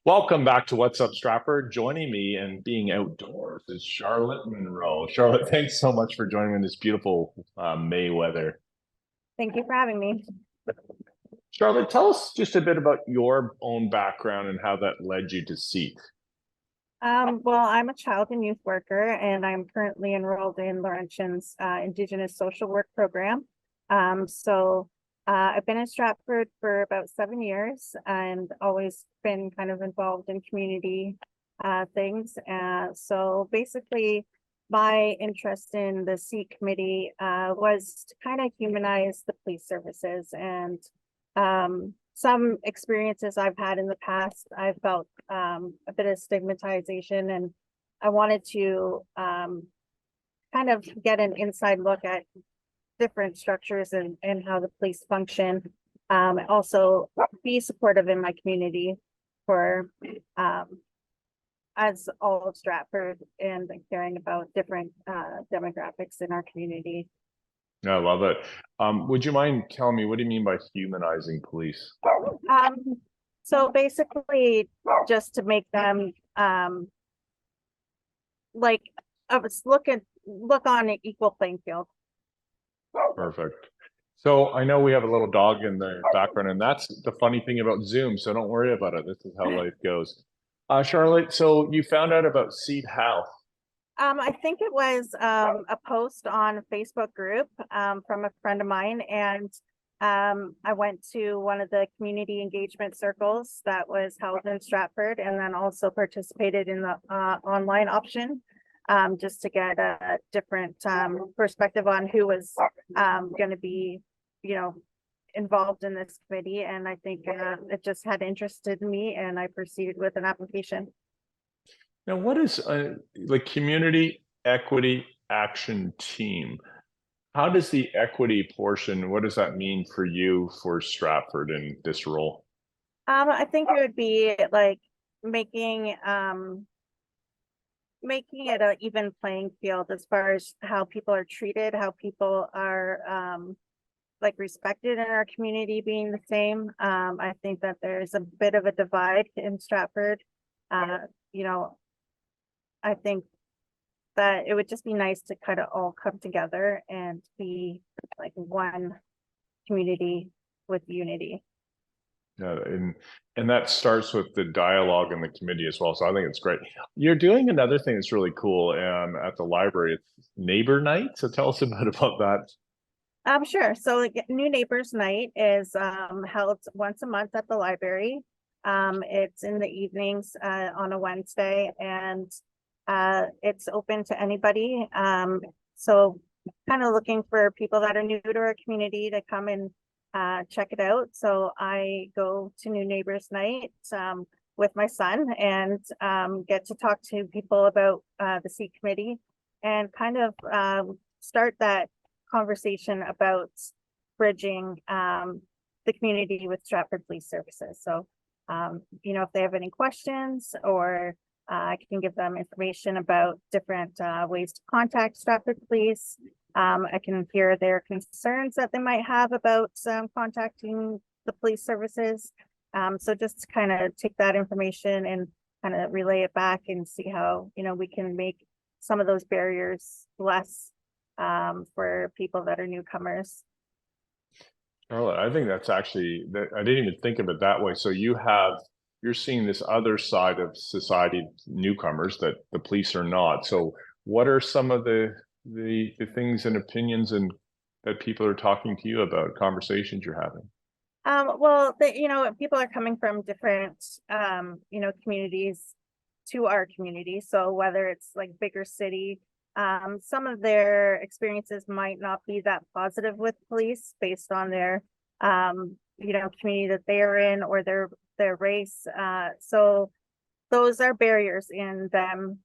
Welcome back to What's Up, Stratford. Joining me and being outdoors is Charlotte Munro. Charlotte, thanks so much for joining me in this beautiful May weather. Thank you for having me. Charlotte, tell us just a bit about your own background and how that led you to CEAT. Well, I'm a child and youth worker, and I'm currently enrolled in Laurentian's Indigenous Social Work program. I've been in Stratford for about 7 years and always been kind of involved in community things. So basically, my interest in the CEAT committee was to kind of humanize the police services and some experiences I've had in the past, I felt a bit of stigmatization, and I wanted to kind of get an inside look at different structures and how the police function. Also be supportive in my community for as all of Stratford and caring about different demographics in our community. I love it. Would you mind telling me, what do you mean by humanizing police? So basically, just to make them like look on an equal playing field. Perfect. So I know we have a little dog in the background, and that's the funny thing about Zoom. So don't worry about it. This is how life goes. Charlotte, so you found out about CEAT how? I think it was a post on a Facebook group from a friend of mine, and I went to one of the community engagement circles that was held in Stratford, and then also participated in the online option just to get a different perspective on who was going to be, involved in this committee. And I think it just had interested me, and I proceeded with an application. Now, what is like community equity action team? How does the equity portion, what does that mean for you for Stratford in this role? I think it would be like making making it an even playing field as far as how people are treated, how people are like respected in our community being the same. I think that there's a bit of a divide in Stratford. You know, I think that it would just be nice to kind of all come together and be like one community with unity. Yeah, and that starts with the dialogue in the committee as well. So I think it's great. You're doing another thing that's really cool at the library. It's neighbor night. So tell us a bit about that. Sure. So like, New Neighbors Night is held once a month at the library. It's in the evenings on a Wednesday, and it's open to anybody. So kind of looking for people that are new to our community to come and check it out. So I go to New Neighbors Night with my son and get to talk to people about the CEAT committee and kind of start that conversation about bridging the community with Stratford Police Services. So, if they have any questions, or I can give them information about different ways to contact Stratford Police. I can hear their concerns that they might have about contacting the police services. So just to kind of take that information and kind of relay it back and see how, we can make some of those barriers less for people that are newcomers. Charlotte, I think that's actually that I didn't even think of it that way. So you're seeing this other side of society, newcomers that the police are not. So what are some of the things and opinions and that people are talking to you about, conversations you're having? Well, people are coming from different, communities to our community. So whether it's like bigger city, some of their experiences might not be that positive with police based on their, community that they are in, or their race. So those are barriers in them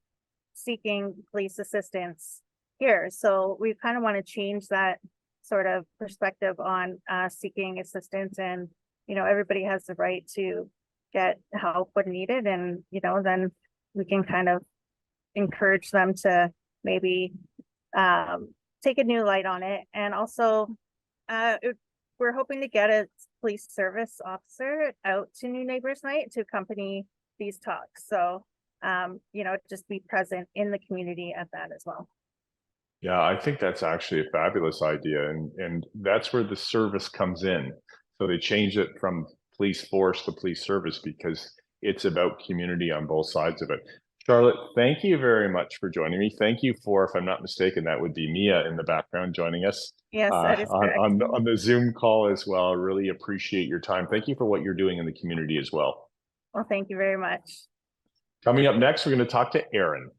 seeking police assistance here. So we kind of want to change that sort of perspective on seeking assistance, and everybody has the right to get help when needed, and then we can kind of encourage them to maybe take a new light on it. And also we're hoping to get a police service officer out to New Neighbors Night to accompany these talks. So, you know, just be present in the community at that as well. Yeah, I think that's actually a fabulous idea, and that's where the service comes in. So they change it from police force to police service because it's about community on both sides of it. Charlotte, thank you very much for joining me. Thank you for, if I'm not mistaken, that would be Mia in the background joining us Yes, that is correct. on the Zoom call as well. I really appreciate your time. Thank you for what you're doing in the community as well. Well, thank you very much. Coming up next, we're going to talk to Erin.